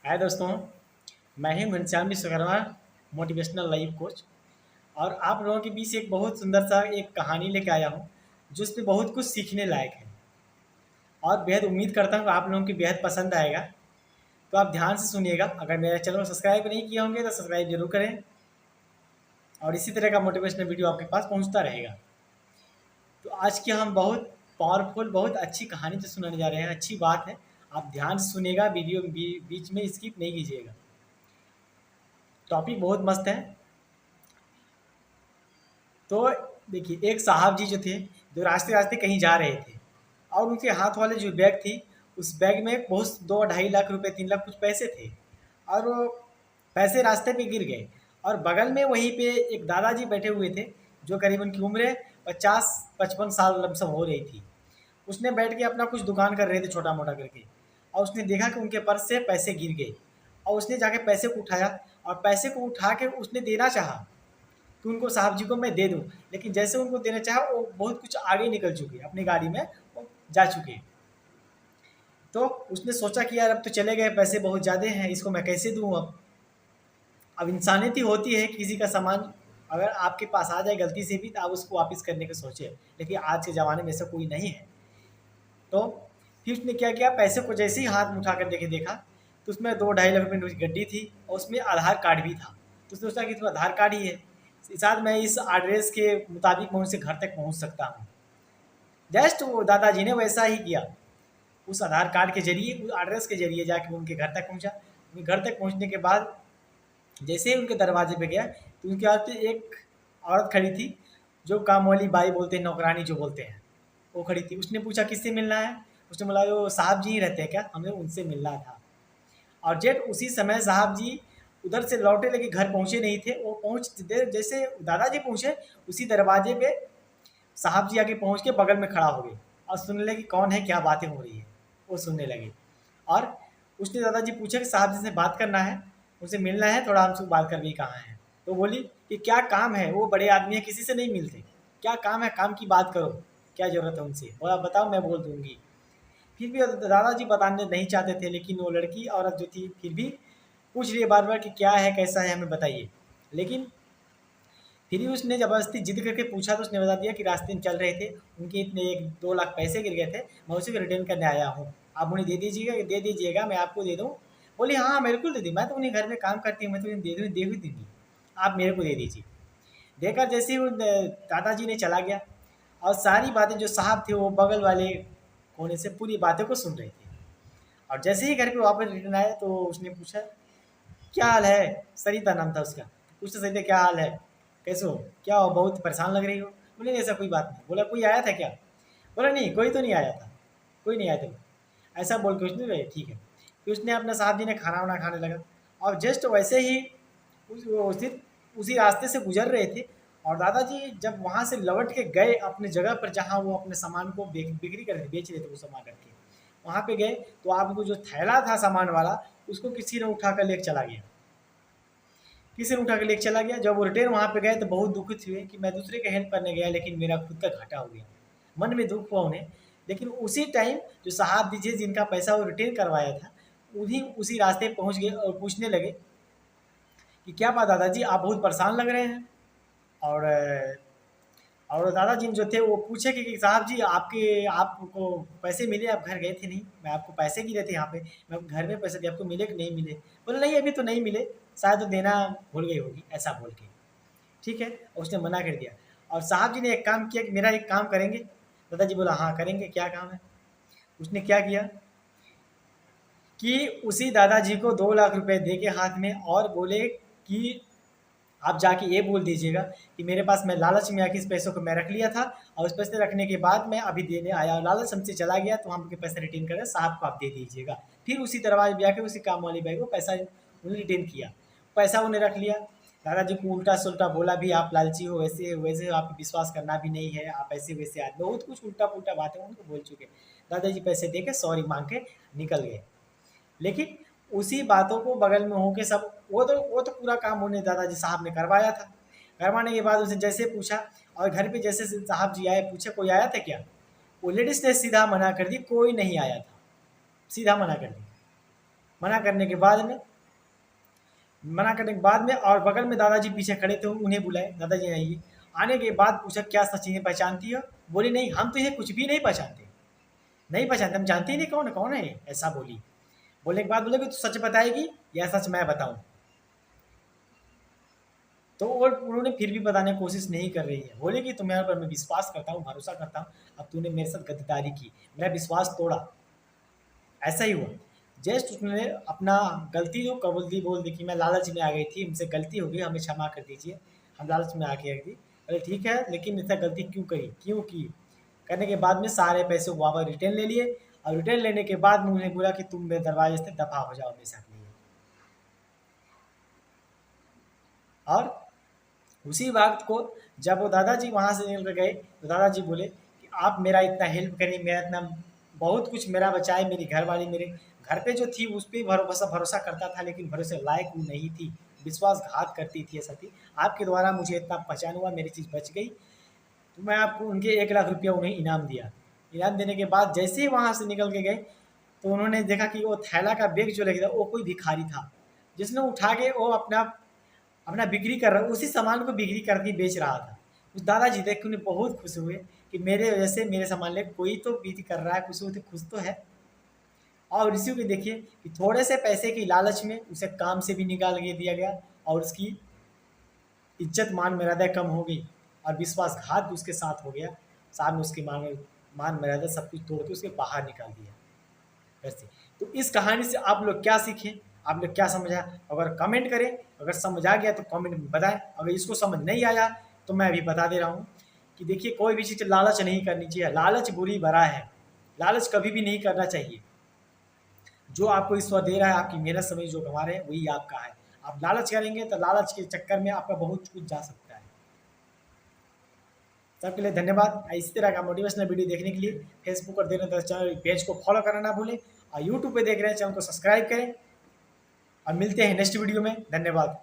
हाय दोस्तों, मैं ही Ghanshyam Vishwakarma, motivational life coach. और आप लोगों के बीच एक बहुत सुंदर सा एक कहानी लेके आया हूँ जिसमें बहुत कुछ सीखने लायक है। और बेहद उम्मीद करता हूँ आप लोगों की बेहद पसंद आएगा। तो आप ध्यान से सुनिएगा। अगर मेरा चैनल को सब्सक्राइब नहीं किए होंगे तो सब्सक्राइब जरूर करें और इसी तरह का मोटिवेशनल वीडियो आपके पास पहुँचता रहेगा। तो आज की हम बहुत पावरफुल, बहुत अच्छी कहानी तो सुनाने जा रहे हैं। अच्छी बात है, आप ध्यान से सुनिएगा, वीडियो बीच में स्किप नहीं कीजिएगा। टॉपिक बहुत मस्त है। तो देखिए, एक साहब जी जो थे, जो रास्ते रास्ते कहीं जा रहे थे और उनके हाथ वाले जो बैग थी, उस बैग में बहुत 2-2.5 लाख रुपए, 3 लाख कुछ पैसे थे। और वो पैसे रास्ते पे गिर गए। और बगल में वहीं पे एक दादाजी बैठे हुए थे, जो करीब उनकी उम्र 50-55 साल लमसम हो रही थी। उसने बैठ के अपना कुछ दुकान कर रहे थे छोटा मोटा करके। और उसने देखा कि उनके पर्स से पैसे गिर गए। और उसने जाके पैसे को उठाया और पैसे को उठा के उसने देना चाहा कि उनको साहब जी को मैं दे दूँ। लेकिन जैसे उनको देना चाहा, वो बहुत कुछ आगे निकल चुके, अपनी गाड़ी में वो जा चुके। तो उसने सोचा कि यार अब तो चले गए, पैसे बहुत ज़्यादा हैं, इसको मैं कैसे दूँ अब इंसानियत ही होती है कि किसी का सामान अगर आपके पास आ जाए गलती से भी तो आप उसको वापस करने की सोचें। लेकिन आज के ज़माने में ऐसा कोई नहीं है। तो फिर उसने क्या किया, पैसे को जैसे ही हाथ में उठा कर देखे देखा तो उसमें 2-2.5 लाख रुपए की गड्डी थी और उसमें आधार कार्ड भी था। तो उसने सोचा कि तो आधार कार्ड ही है, शायद मैं इस एड्रेस के मुताबिक मैं उनसे घर तक पहुंच सकता हूँ। जस्ट वो दादाजी ने वैसा ही किया। उस आधार कार्ड के जरिए, उस एड्रेस के जरिए जाके उनके घर तक पहुंचा। उनके घर तक पहुंचने के बाद जैसे ही उनके दरवाजे पे गया तो उनके आगे एक औरत खड़ी थी, जो काम वाली बाई बोलते हैं, नौकरानी जो बोलते हैं, वो खड़ी थी। उसने पूछा किससे मिलना है। उसने बोला वो साहब जी ही रहते हैं क्या, हमें उनसे मिलना था। और जेट उसी समय साहब जी उधर से लौटे, लेकिन घर पहुंचे नहीं थे। वो जैसे दादाजी पहुंचे, उसी दरवाजे पे साहब जी आके पहुंच के बगल में खड़ा हो गए और सुनने लगे कौन है, क्या बातें हो रही है। वो सुनने लगे। और उसने दादाजी पूछा कि साहब जी से बात करना है, उनसे मिलना है, थोड़ा हमसे बात कर भी कहाँ है। तो बोली कि क्या काम है, वो बड़े आदमी है, किसी से नहीं मिलते। क्या काम है, काम की बात करो, क्या ज़रूरत है उनसे, बोला बताओ मैं बोल दूंगी। फिर भी दादाजी बताने नहीं चाहते थे, लेकिन वो लड़की औरत जो थी फिर भी पूछ रही है बार बार कि क्या है, कैसा है, हमें बताइए। लेकिन फिर भी उसने ज़बरदस्ती जिद करके पूछा तो उसने बता दिया कि रास्ते में चल रहे थे, उनके इतने 1-2 लाख पैसे गिर गए थे, मैं उसी को रिटर्न करने आया हूँ। आप उन्हें दे दीजिएगा, मैं आपको दे दूँ। बोली हाँ हाँ, बिल्कुल दे दी, मैं तो उन्हीं घर में काम करती हूँ, मैं तो उन्हें दे ही दूँगी, आप मेरे को दे दीजिए। देकर जैसे ही वो दादाजी ने चला गया और सारी बातें जो साहब थे वो बगल वाले कोने से पूरी बातें को सुन रहे थे। और जैसे ही घर पे वापस रिटर्न आए तो उसने पूछा क्या हाल है। सरिता नाम था उसका। पूछा सरिता क्या हाल है, कैसे हो, क्या हो, बहुत परेशान लग रही हो। बोले नहीं ऐसा कोई बात नहीं। बोला कोई आया था क्या। बोला नहीं, कोई तो नहीं आया था, कोई नहीं आया था। ऐसा बोल के उसने रहे ठीक है। फिर उसने अपने साहब जी ने खाना वाना खाने लगा। और जस्ट वैसे ही उसी उसी रास्ते से गुजर रहे थे। और दादाजी जब वहाँ से लौट के गए अपने जगह पर जहाँ वो अपने सामान को बिक्री कर रहे थे, बेच रहे थे वो सामान रख के, वहाँ पे गए तो आपको जो थैला था सामान वाला, उसको किसी ने उठा कर लेके चला गया। किसी ने उठा के लेके चला गया। जब वो रिटर्न वहाँ पे गए तो बहुत दुखित हुए कि मैं दूसरे का हेल्प करने गया लेकिन मेरा खुद का घाटा हो गया। मन में दुख हुआ उन्हें। लेकिन उसी टाइम जो साहब दीजिए जिनका पैसा वो रिटर्न करवाया था, उन्हीं उसी रास्ते पहुँच गए और पूछने लगे कि क्या बात दादाजी, आप बहुत परेशान लग रहे हैं। और और दादाजी जो थे वो पूछे कि साहब जी आपको पैसे मिले, आप घर गए थे नहीं, मैं आपको पैसे गिरे थे यहाँ पे, मैं आपको घर में पैसे दिए, आपको मिले कि नहीं मिले। बोले नहीं अभी तो नहीं मिले, शायद तो देना भूल गई होगी, ऐसा बोल के। ठीक है, और उसने मना कर दिया। और साहब जी ने एक काम किया कि मेरा एक काम करेंगे। दादाजी बोला हाँ करेंगे, क्या काम है। उसने क्या किया कि उसी दादाजी को 2 लाख रुपए दे के हाथ में और बोले कि आप जाके ये बोल दीजिएगा कि मेरे पास, मैं लालच में आके इस पैसों को मैं रख लिया था और उस पैसे रखने के बाद मैं अभी देने आया, लालच हमसे चला गया, तो हम आपके पैसे रिटर्न करें, साहब को आप दे दीजिएगा। फिर उसी दरवाजे पे आके उसी काम वाली बाई को पैसा उन्हें रिटर्न किया। पैसा उन्हें रख लिया। दादाजी को उल्टा सुल्टा बोला भी, आप लालची हो, वैसे वैसे आप पे विश्वास करना भी नहीं है, आप ऐसे वैसे आदमी, बहुत कुछ उल्टा पुल्टा बातें उनको बोल चुके। दादाजी पैसे दे के सॉरी मांग के निकल गए। लेकिन उसी बातों को बगल में होके सब, वो तो पूरा काम उन्हें दादाजी साहब ने करवाया था। करवाने के बाद उसने जैसे पूछा और घर पे जैसे साहब जी आए, पूछे कोई आया था क्या। वो लेडीज ने सीधा मना कर दी, कोई नहीं आया था, सीधा मना कर दी। मना करने के बाद में और बगल में दादाजी पीछे खड़े थे, उन्हें बुलाए, दादाजी आइए। आने के बाद पूछा क्या सचिन पहचानती हो? बोली नहीं, हम तो ये कुछ भी नहीं पहचानते, नहीं पहचानते, हम जानते ही नहीं कौन कौन है, ऐसा बोली। बोलने के बाद बोले कि तू सच बताएगी या सच मैं बताऊं? तो और उन्होंने फिर भी बताने की कोशिश नहीं कर रही है। बोले कि तुम्हारे पर मैं विश्वास करता हूँ, भरोसा करता हूँ, अब तूने मेरे साथ गद्दारी की, मेरा विश्वास तोड़ा, ऐसा ही हुआ। जस्ट उसने अपना गलती जो कबूल दी, बोल दी कि मैं लालच में आ गई थी, हमसे गलती हो गई, हमें क्षमा कर दीजिए, हम लालच में आके रख दी। अरे ठीक है, लेकिन इतना गलती क्यों करी, क्यों की? करने के बाद में सारे पैसे वापस रिटर्न ले लिए, और रिटर्न लेने के बाद में उन्हें बोला कि तुम मेरे दरवाजे से दफा हो जाओ हमेशा के लिए। और उसी वक्त को जब वो दादाजी वहाँ से निकल कर गए, तो दादाजी बोले कि आप मेरा इतना हेल्प करें, मेरा इतना बहुत कुछ मेरा बचाए, मेरी घरवाली मेरे घर पे जो थी उस पर भरोसा भरोसा करता था, लेकिन भरोसे लायक वो नहीं थी, विश्वासघात करती थी, ऐसा थी। आपके द्वारा मुझे इतना पहचान हुआ, मेरी चीज़ बच गई, तो मैं आपको उनके 1 लाख रुपया उन्हें इनाम दिया। इनाम देने के बाद जैसे ही वहाँ से निकल के गए, तो उन्होंने देखा कि वो थैला का बैग जो लगा था वो कोई भिखारी था, जिसने उठा के वो अपना अपना बिक्री कर रहा, उसी सामान को बिक्री करके बेच रहा था। उस दादाजी देख के उन्हें बहुत खुश हुए कि मेरे वजह से मेरे सामान ले कोई तो बिक्री कर रहा है, कुछ तो खुश तो है। और इसी को देखिए कि थोड़े से पैसे की लालच में उसे काम से भी निकाल के दिया गया, और उसकी इज्जत मान मर्यादा कम हो गई, और विश्वासघात भी उसके साथ हो गया। साथ में उसकी मान मर्यादा सब कुछ तोड़ के उसके बाहर निकाल दिया वैसे। तो इस कहानी से आप लोग क्या सीखें, आप लोग क्या समझा? अगर कमेंट करें, अगर समझ आ गया तो कमेंट में बताएं, अगर इसको समझ नहीं आया तो मैं अभी बता दे रहा हूँ कि देखिए कोई भी चीज़ लालच नहीं करनी चाहिए, लालच बुरी बला है, लालच कभी भी नहीं करना चाहिए। जो आपको ईश्वर दे रहा है, आपकी मेहनत समझ जो कमा रहे हैं वही आपका है। आप लालच करेंगे तो लालच के चक्कर में आपका बहुत कुछ जा सकता है। सबके लिए धन्यवाद। इसी तरह का मोटिवेशनल वीडियो देखने के लिए फेसबुक पर देख रहे हैं तो चैनल पेज को फॉलो करना ना भूलें, और यूट्यूब पे देख रहे हैं चैनल को सब्सक्राइब करें, और मिलते हैं नेक्स्ट वीडियो में। धन्यवाद।